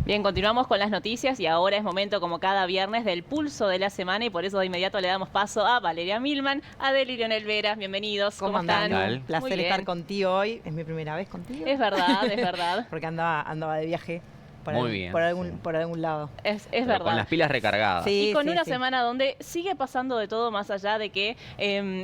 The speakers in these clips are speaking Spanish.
Bien, continuamos con las noticias y ahora es momento, como cada viernes, del pulso de la semana y por eso de inmediato le damos paso a Valeria Milman, Adel y Lionel Vera. Bienvenidos, ¿cómo andás, están? Lu? Placer estar contigo hoy. Es mi primera vez contigo. Es verdad, es verdad. Porque andaba de viaje Muy bien. por algún lado. Es verdad. Con las pilas recargadas. Sí, y con una semana donde sigue pasando de todo, más allá de que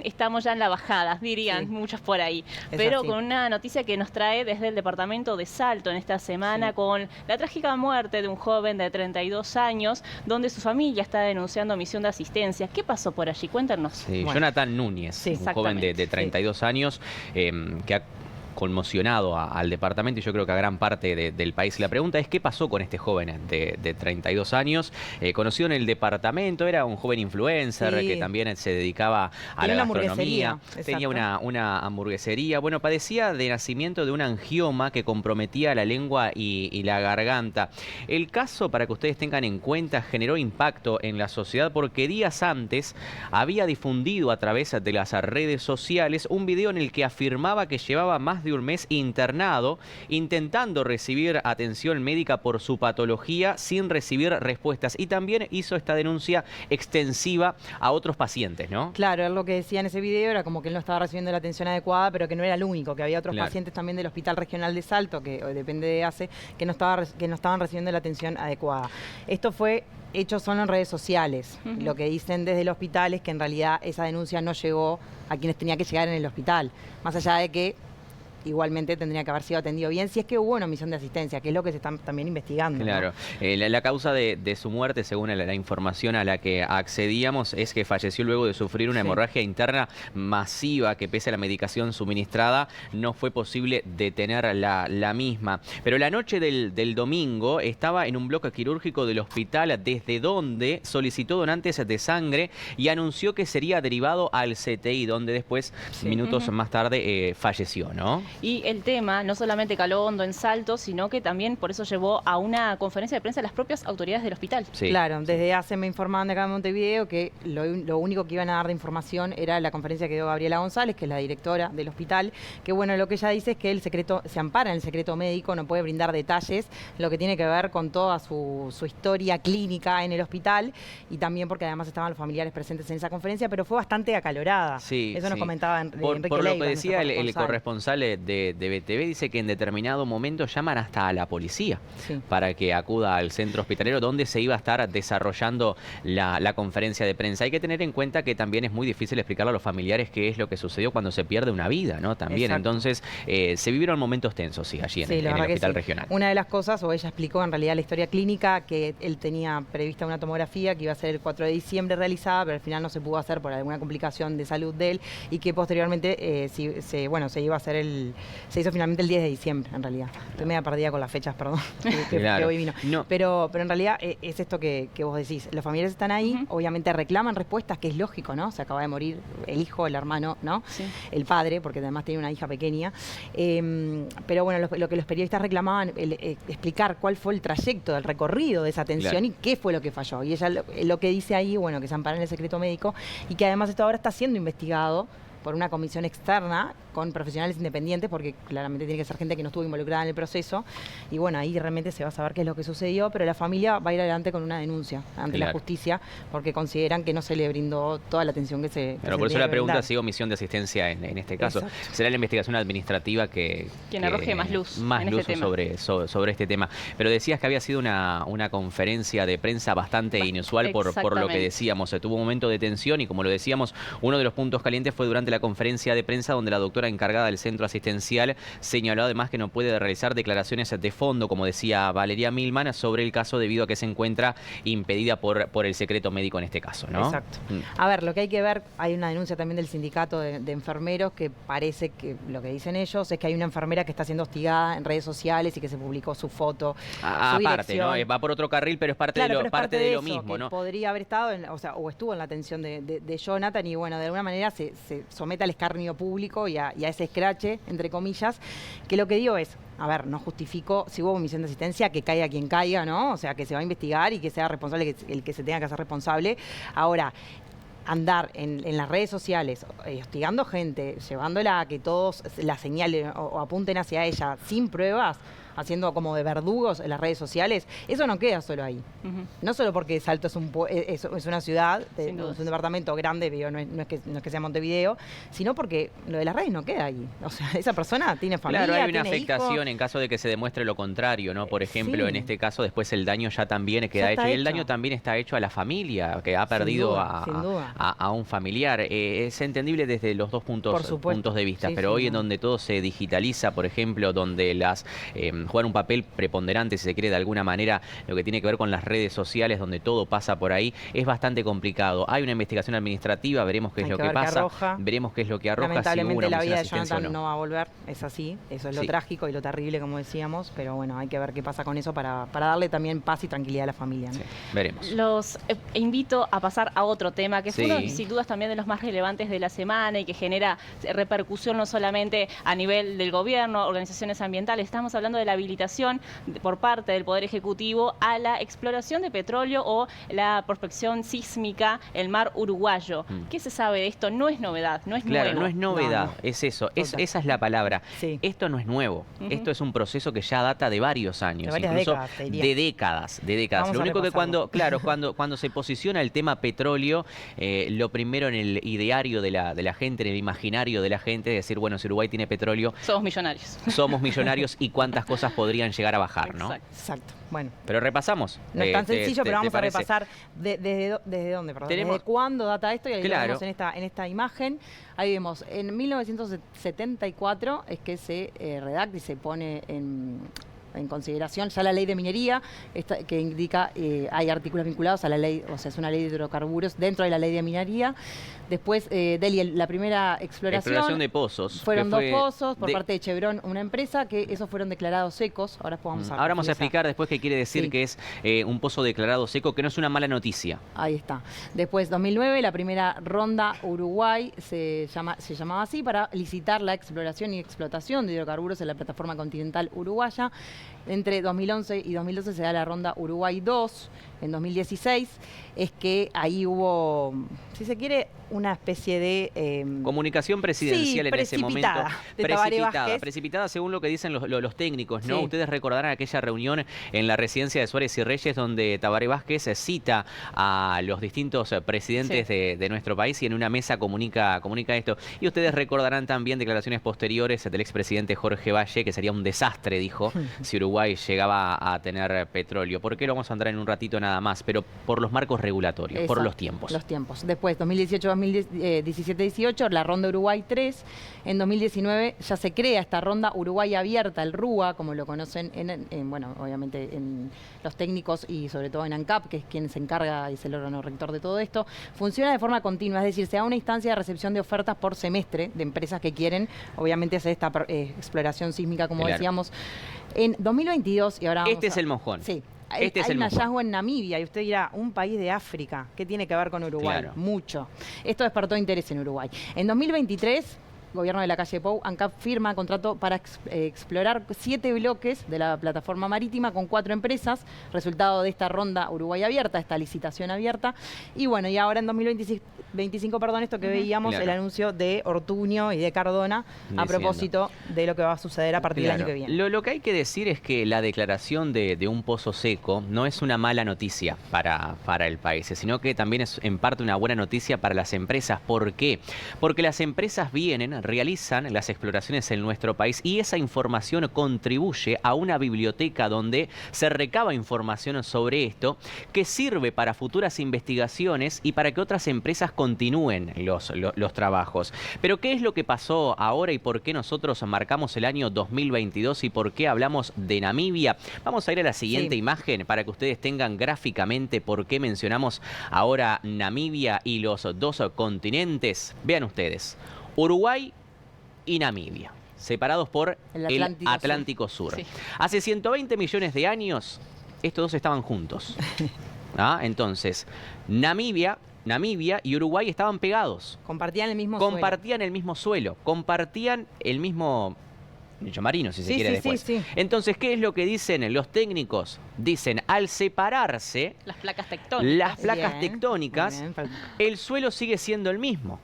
estamos ya en la bajada, dirían muchos por ahí. Pero con una noticia que nos trae desde el departamento de Salto en esta semana, con la trágica muerte de un joven de 32 años, donde su familia está denunciando omisión de asistencia. ¿Qué pasó por allí? Cuéntanos. Sí, bueno. Jonathan Núñez, un joven de 32 años que ha conmocionado al departamento y yo creo que a gran parte del país. La pregunta es ¿qué pasó con este joven de 32 años? Conocido en el departamento, era un joven influencer que también se dedicaba a la gastronomía. Tenía una hamburguesería. Bueno, padecía de nacimiento de un angioma que comprometía la lengua y la garganta. El caso, para que ustedes tengan en cuenta, generó impacto en la sociedad porque días antes había difundido a través de las redes sociales un video en el que afirmaba que llevaba más de un mes internado, intentando recibir atención médica por su patología sin recibir respuestas. Y también hizo esta denuncia extensiva a otros pacientes, ¿no? Claro, él lo que decía en ese video era como que él no estaba recibiendo la atención adecuada, pero que no era el único, que había otros pacientes también del Hospital Regional de Salto, que depende de ACE, que no estaban recibiendo la atención adecuada. Esto fue hecho solo en redes sociales. Lo que dicen desde el hospital es que en realidad esa denuncia no llegó a quienes tenía que llegar en el hospital, más allá de que igualmente tendría que haber sido atendido bien, si es que hubo una omisión de asistencia, que es lo que se está también investigando. Claro. ¿No? La causa de su muerte, según la información a la que accedíamos, es que falleció luego de sufrir una hemorragia interna masiva que, pese a la medicación suministrada, no fue posible detener la misma. Pero la noche del domingo estaba en un bloque quirúrgico del hospital, desde donde solicitó donantes de sangre y anunció que sería derivado al CTI, donde después, minutos más tarde, falleció, ¿no? Y el tema no solamente caló hondo en Salto, sino que también por eso llevó a una conferencia de prensa a las propias autoridades del hospital. Sí. Claro, desde hace me informaban de acá en Montevideo que lo único que iban a dar de información era la conferencia que dio Gabriela González, que es la directora del hospital, que bueno, lo que ella dice es que el secreto se ampara en el secreto médico, no puede brindar detalles, lo que tiene que ver con toda su historia clínica en el hospital y también porque además estaban los familiares presentes en esa conferencia, pero fue bastante acalorada. Sí, eso nos comentaba Enrique Leiva. Por lo que decía el corresponsal de BTV, dice que en determinado momento llaman hasta a la policía para que acuda al centro hospitalero donde se iba a estar desarrollando la conferencia de prensa. Hay que tener en cuenta que también es muy difícil explicarle a los familiares qué es lo que sucedió cuando se pierde una vida, ¿no? También, entonces, se vivieron momentos tensos, allí en el hospital regional. Una de las cosas, o ella explicó en realidad la historia clínica, que él tenía prevista una tomografía que iba a ser el 4 de diciembre realizada, pero al final no se pudo hacer por alguna complicación de salud de él y que posteriormente se iba a hacer se hizo finalmente el 10 de diciembre, en realidad. Estoy media perdida con las fechas, perdón, que hoy vino. No. Pero en realidad es esto que vos decís. Los familiares están ahí, obviamente reclaman respuestas, que es lógico, ¿no? Se acaba de morir el hijo, el hermano, ¿no? Sí. El padre, porque además tiene una hija pequeña. Pero bueno, lo que los periodistas reclamaban, explicar cuál fue el trayecto del recorrido de esa atención y qué fue lo que falló. Y ella lo que dice ahí, bueno, que se ampara en el secreto médico y que además esto ahora está siendo investigado por una comisión externa con profesionales independientes, porque claramente tiene que ser gente que no estuvo involucrada en el proceso. Y bueno, ahí realmente se va a saber qué es lo que sucedió, pero la familia va a ir adelante con una denuncia ante la justicia, porque consideran que no se le brindó toda la atención que se Pero por eso la pregunta sigue omisión de asistencia en este caso. Será la investigación administrativa quien arroje más luz sobre este tema. Pero decías que había sido una conferencia de prensa bastante inusual por lo que decíamos. Se tuvo un momento de tensión y, como lo decíamos, uno de los puntos calientes fue durante la conferencia de prensa donde la doctora encargada del centro asistencial señaló además que no puede realizar declaraciones de fondo, como decía Valeria Milman, sobre el caso debido a que se encuentra impedida por el secreto médico en este caso, ¿no? Exacto. A ver, lo que hay que ver, hay una denuncia también del sindicato de enfermeros que parece que lo que dicen ellos es que hay una enfermera que está siendo hostigada en redes sociales y que se publicó su foto, aparte, ¿no? Va por otro carril, pero es parte de lo mismo, ¿no? Podría haber estado, o estuvo en la atención de Jonathan y bueno, de alguna manera se somete al escarnio público y a ese escrache, entre comillas, que lo que digo es, a ver, no justifico, si hubo omisión de asistencia, que caiga quien caiga, ¿no? O sea, que se va a investigar y que sea responsable el que se tenga que hacer responsable. Ahora, andar en las redes sociales hostigando gente, llevándola a que todos la señalen o apunten hacia ella sin pruebas, haciendo como de verdugos en las redes sociales, eso no queda solo ahí. No solo porque Salto es una ciudad, es un departamento grande, no es que sea Montevideo, sino porque lo de las redes no queda ahí. O sea, esa persona tiene familia, claro, hay una tiene afectación hijos. en caso de que se demuestre lo contrario, ¿no? Por ejemplo, en este caso, después el daño ya también queda hecho. Y el daño también está hecho a la familia, que ha perdido a un familiar. Es entendible desde los dos puntos de vista, pero hoy en donde todo se digitaliza, por ejemplo, donde las juegan un papel preponderante, si se quiere, de alguna manera, lo que tiene que ver con las redes sociales, donde todo pasa por ahí, es bastante complicado. Hay una investigación administrativa, veremos qué es lo que pasa, veremos qué es lo que arroja. Lamentablemente la vida de Jonathan no va a volver, es así, eso es lo trágico y lo terrible, como decíamos, pero bueno, hay que ver qué pasa con eso para darle también paz y tranquilidad a la familia, ¿no? Sí, veremos. Los invito a pasar a otro tema, que fue uno, sin dudas, también de los más relevantes de la semana y que genera repercusión no solamente a nivel del gobierno, organizaciones ambientales. Estamos hablando de la habilitación por parte del Poder Ejecutivo a la exploración de petróleo o la prospección sísmica en el mar uruguayo. ¿Qué se sabe de esto? No es novedad, no es nuevo. Claro, no es novedad, es eso, esa es la palabra. Esto no es nuevo, esto es un proceso que ya data de varios años, incluso de décadas. Lo único que cuando se posiciona el tema petróleo, lo primero en el ideario de la gente, en el imaginario de la gente, es decir, bueno, si Uruguay tiene petróleo... Somos millonarios. Somos millonarios y cuántas cosas podrían llegar a bajar, ¿no? Exacto. Bueno. Pero repasamos. No es tan sencillo, pero vamos a repasar desde dónde, perdón. Desde cuándo data esto, y ahí lo vemos en esta imagen. Ahí vemos, en 1974 es que se redacta y se pone en consideración ya la ley de minería, que indica, hay artículos vinculados a la ley, o sea, es una ley de hidrocarburos dentro de la ley de minería. Después, la primera exploración de pozos. Fueron 2 pozos por parte de Chevron, una empresa, que esos fueron declarados secos. Ahora vamos a explicar después qué quiere decir que es un pozo declarado seco, que no es una mala noticia. Ahí está. Después, 2009, la primera ronda Uruguay se llamaba así, para licitar la exploración y explotación de hidrocarburos en la plataforma continental uruguaya. Entre 2011 y 2012 se da la ronda Uruguay 2. En 2016 es que ahí hubo, si se quiere, una especie de... comunicación presidencial en ese momento. Precipitada según lo que dicen los técnicos, ¿no? Ustedes recordarán aquella reunión en la residencia de Suárez y Reyes, donde Tabaré Vázquez cita a los distintos presidentes de nuestro país y en una mesa comunica esto. Y ustedes recordarán también declaraciones posteriores del expresidente Jorge Valle, que sería un desastre, dijo, si Uruguay llegaba a tener petróleo. ¿Por qué? Lo vamos a entrar en un ratito nada más, pero por los marcos regulatorios, por los tiempos. Los tiempos. Después, 2017-18, la ronda Uruguay 3. En 2019 ya se crea esta ronda Uruguay abierta, el RUA, como lo conocen bueno, obviamente en los técnicos y sobre todo en ANCAP, que es quien se encarga y es el órgano rector de todo esto. Funciona de forma continua, es decir, se da una instancia de recepción de ofertas por semestre de empresas que quieren, obviamente, hacer esta exploración sísmica, como decíamos. En 2022, y ahora vamos es el mojón. Sí. Hay un hallazgo en Namibia, y usted dirá, un país de África, ¿qué tiene que ver con Uruguay? Mucho. Esto despertó interés en Uruguay. En 2023, gobierno de la calle Pou, ANCAP firma contrato para explorar 7 bloques de la plataforma marítima con 4 empresas, resultado de esta ronda Uruguay abierta, esta licitación abierta. Y bueno, y ahora en 2025, esto que veíamos, el anuncio de Ortuño y de Cardona a propósito de lo que va a suceder a partir del año que viene. Lo que hay que decir es que la declaración de un pozo seco no es una mala noticia para el país, sino que también es en parte una buena noticia para las empresas. ¿Por qué? Porque las empresas realizan las exploraciones en nuestro país y esa información contribuye a una biblioteca donde se recaba información sobre esto que sirve para futuras investigaciones y para que otras empresas continúen los trabajos. Pero ¿qué es lo que pasó ahora y por qué nosotros marcamos el año 2022 y por qué hablamos de Namibia? Vamos a ir a la siguiente imagen para que ustedes tengan gráficamente por qué mencionamos ahora Namibia y los 2 continentes. Vean ustedes. Uruguay y Namibia, separados por el Atlántico Sur. Hace 120 millones de años, estos dos estaban juntos. Entonces, Namibia y Uruguay estaban pegados. Compartían el mismo suelo. Compartían el mismo lecho marino, si se quiere después. Entonces, ¿qué es lo que dicen los técnicos? Dicen, al separarse las placas tectónicas, el suelo sigue siendo el mismo.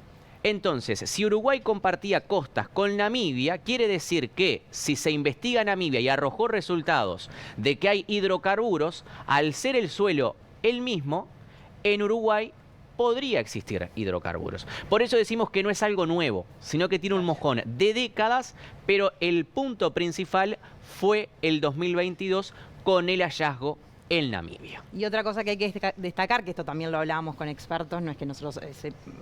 Entonces, si Uruguay compartía costas con Namibia, quiere decir que si se investiga Namibia y arrojó resultados de que hay hidrocarburos, al ser el suelo el mismo, en Uruguay podría existir hidrocarburos. Por eso decimos que no es algo nuevo, sino que tiene un mojón de décadas, pero el punto principal fue el 2022 con el hallazgo en Namibia. Y otra cosa que hay que destacar, que esto también lo hablábamos con expertos, no es que nosotros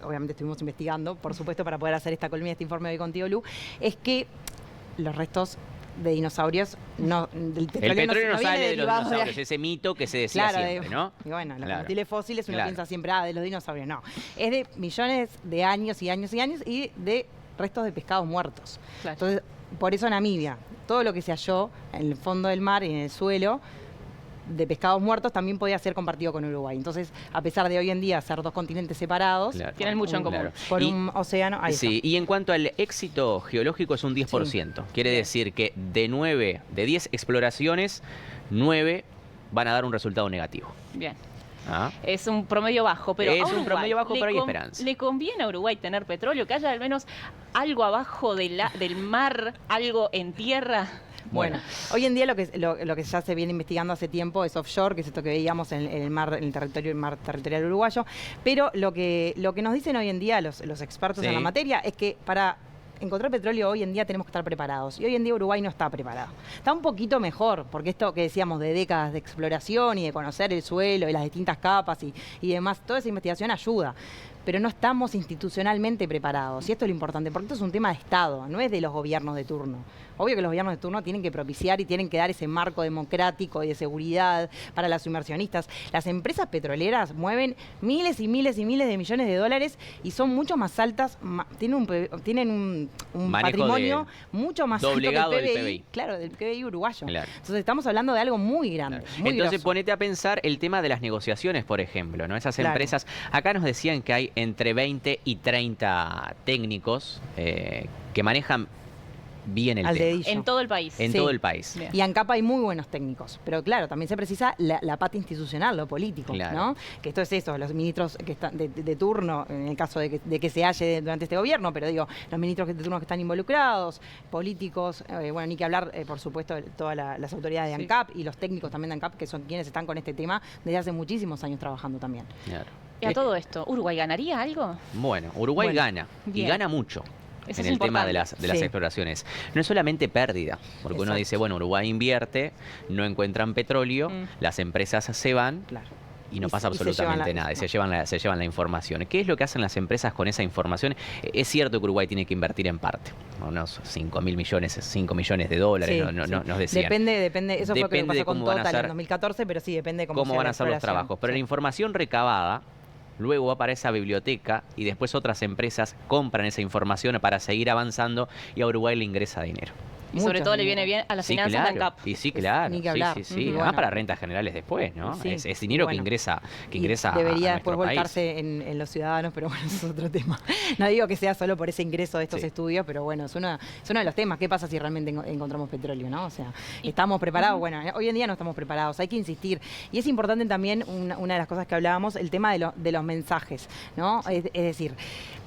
obviamente estuvimos investigando, por supuesto, para poder hacer esta columna, este informe hoy contigo, Lu, es que los restos de dinosaurios, el petróleo no sale de los dinosaurios, ese mito que se decía siempre, ¿no? Y bueno, los combustibles fósiles uno piensa siempre, de los dinosaurios, no. Es de millones de años y años y años y de restos de pescados muertos. Claro. Entonces, por eso Namibia, todo lo que se halló en el fondo del mar y en el suelo de pescados muertos también podía ser compartido con Uruguay. Entonces, a pesar de hoy en día ser dos continentes separados, tienen mucho en común. Por un océano, ahí está. Y en cuanto al éxito geológico es un 10%. Quiere decir que de 10 exploraciones, 9 van a dar un resultado negativo. Bien. Es un promedio bajo, pero es un promedio bajo, pero hay esperanza. ¿Le conviene a Uruguay tener petróleo? ¿Que haya al menos algo abajo del mar, algo en tierra? Bueno, hoy en día lo que ya se viene investigando hace tiempo es offshore, que es esto que veíamos en el mar territorial uruguayo, pero lo que nos dicen hoy en día los expertos en la materia es que para encontrar petróleo hoy en día tenemos que estar preparados. Y hoy en día Uruguay no está preparado. Está un poquito mejor, porque esto que decíamos de décadas de exploración y de conocer el suelo y las distintas capas y demás, toda esa investigación ayuda. Pero no estamos institucionalmente preparados. Y esto es lo importante, porque esto es un tema de Estado, no es de los gobiernos de turno. Obvio que los gobiernos de turno tienen que propiciar y tienen que dar ese marco democrático y de seguridad para los inversionistas. Las empresas petroleras mueven miles y miles y miles de millones de dólares y son mucho más altas, tienen un patrimonio mucho más alto que el PBI. Claro, del PBI uruguayo. Claro. Entonces estamos hablando de algo muy grande. Claro. Muy Entonces grosso. ponete a pensar el tema de las negociaciones, por ejemplo, ¿no? Esas empresas, acá nos decían que hay entre 20 y 30 técnicos que manejan bien el tema. En todo el país. En todo el país. Bien. Y en ANCAP hay muy buenos técnicos. Pero claro, también se precisa la pata institucional, lo político, ¿no? Que esto es eso, los ministros que están de turno, en el caso de que se halle durante este gobierno, pero digo, los ministros de turno que están involucrados, políticos, bueno, ni que hablar, por supuesto, de todas las autoridades de ANCAP y los técnicos también de ANCAP, que son quienes están con este tema desde hace muchísimos años trabajando también. Claro. Y a todo esto, ¿Uruguay ganaría algo? Bueno, Uruguay gana, y gana mucho. Eso en es el tema de las exploraciones. No es solamente pérdida, porque uno dice, bueno, Uruguay invierte, no encuentran petróleo, las empresas se van y no pasa absolutamente nada, y se llevan la información. ¿Qué es lo que hacen las empresas con esa información? Es cierto que Uruguay tiene que invertir en parte, unos 5 millones de dólares, nos decían. Depende, eso fue lo que pasó con Total en 2014, pero sí, depende cómo van a ser los trabajos. Pero la información recabada luego va para esa biblioteca y después otras empresas compran esa información para seguir avanzando y a Uruguay le ingresa dinero. Y sobre todo le viene bien a las finanzas de ANCAP. Y sí, claro. Sí. Además para rentas generales después, ¿no? Es dinero que ingresa debería a después volcarse en los ciudadanos, pero bueno, eso es otro tema. No digo que sea solo por ese ingreso de estos estudios, pero bueno, es uno de los temas. ¿Qué pasa si realmente encontramos petróleo, no? O sea, ¿estamos preparados? Bueno, hoy en día no estamos preparados, hay que insistir. Y es importante también, una de las cosas que hablábamos, el tema de los mensajes, ¿no? Es decir,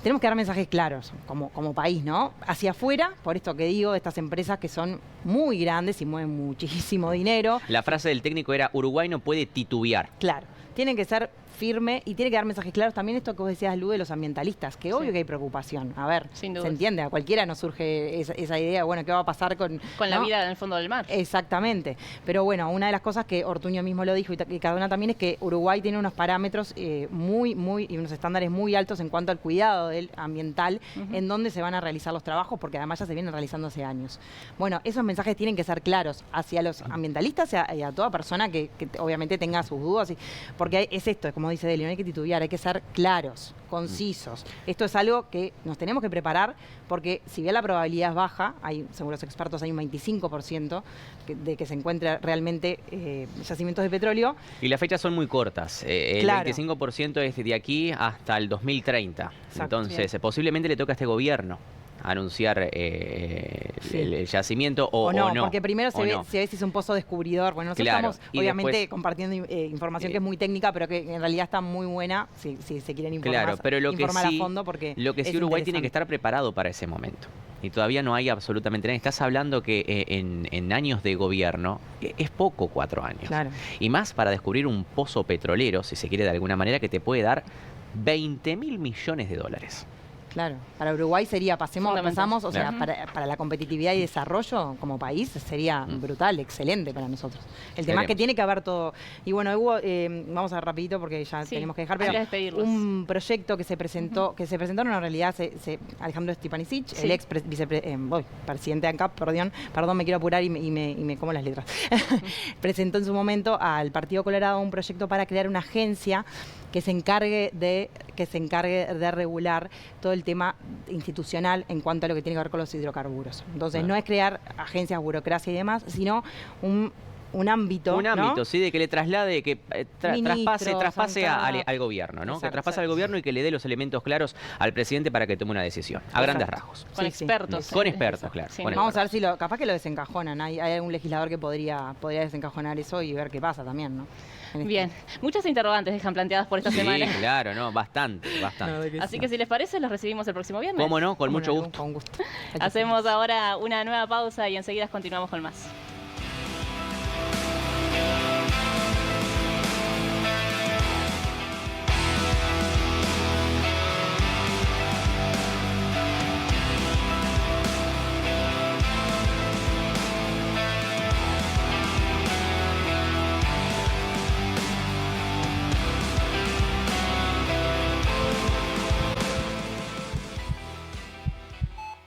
tenemos que dar mensajes claros como país, ¿no? Hacia afuera, por esto que digo, estas empresas que son muy grandes y mueven muchísimo dinero. La frase del técnico era, Uruguay no puede titubear. Claro, tienen que ser firme y tiene que dar mensajes claros. También esto que vos decías, Lu, de los ambientalistas, que obvio que hay preocupación. A ver, se entiende, a cualquiera nos surge esa idea, bueno, ¿qué va a pasar con la vida en el fondo del mar? Exactamente. Pero bueno, una de las cosas que Ortuño mismo lo dijo y Cardona también es que Uruguay tiene unos parámetros y unos estándares muy altos en cuanto al cuidado del ambiental, en donde se van a realizar los trabajos, porque además ya se vienen realizando hace años. Bueno, esos mensajes tienen que ser claros hacia los ambientalistas y a toda persona que obviamente tenga sus dudas, porque es esto, es como dice Delio, no hay que titubear, hay que ser claros, concisos. Esto es algo que nos tenemos que preparar, porque si bien la probabilidad es baja, según los expertos hay un 25% de que se encuentre realmente yacimientos de petróleo. Y las fechas son muy cortas. El 25% es de aquí hasta el 2030. Exacto. Entonces, posiblemente le toca a este gobierno anunciar el yacimiento o no. Porque primero se ve si es un pozo descubridor. Bueno, nosotros estamos obviamente compartiendo información que es muy técnica, pero que en realidad está muy buena si se quieren informar, informar a fondo. Porque lo que sí Uruguay tiene que estar preparado para ese momento. Y todavía no hay absolutamente nada. Estás hablando que en años de gobierno es poco 4 años. Claro. Y más para descubrir un pozo petrolero, si se quiere de alguna manera, que te puede dar 20.000 millones de dólares. Claro, para Uruguay sería, pasamos, o sea, para la competitividad y desarrollo como país sería brutal, excelente para nosotros. El tema es que tiene que haber todo. Y bueno, hubo, vamos a ver rapidito porque ya tenemos que dejar, pero un proyecto que se presentó, en realidad Alejandro Stepanisic, el ex presidente de ANCAP, perdón, me quiero apurar y me como las letras, presentó en su momento al Partido Colorado un proyecto para crear una agencia que se encargue de regular todo el tema institucional en cuanto a lo que tiene que ver con los hidrocarburos. Entonces, no es crear agencias, burocracia y demás, sino un ámbito. Sí, de que le traslade, que traspase al gobierno, ¿no? Exacto, que traspase al gobierno y que le dé los elementos claros al presidente para que tome una decisión, a grandes rasgos. Con expertos. Con expertos, claro. Sí, vamos a ver si capaz que lo desencajonan. Hay algún legislador que podría desencajonar eso y ver qué pasa también, ¿no? Bien, muchas interrogantes dejan planteadas por esta semana. Sí, claro, no, bastante. Así que si les parece, los recibimos el próximo viernes. ¿Cómo no? Con mucho gusto. Con gusto. Hacemos ahora una nueva pausa y enseguida continuamos con más.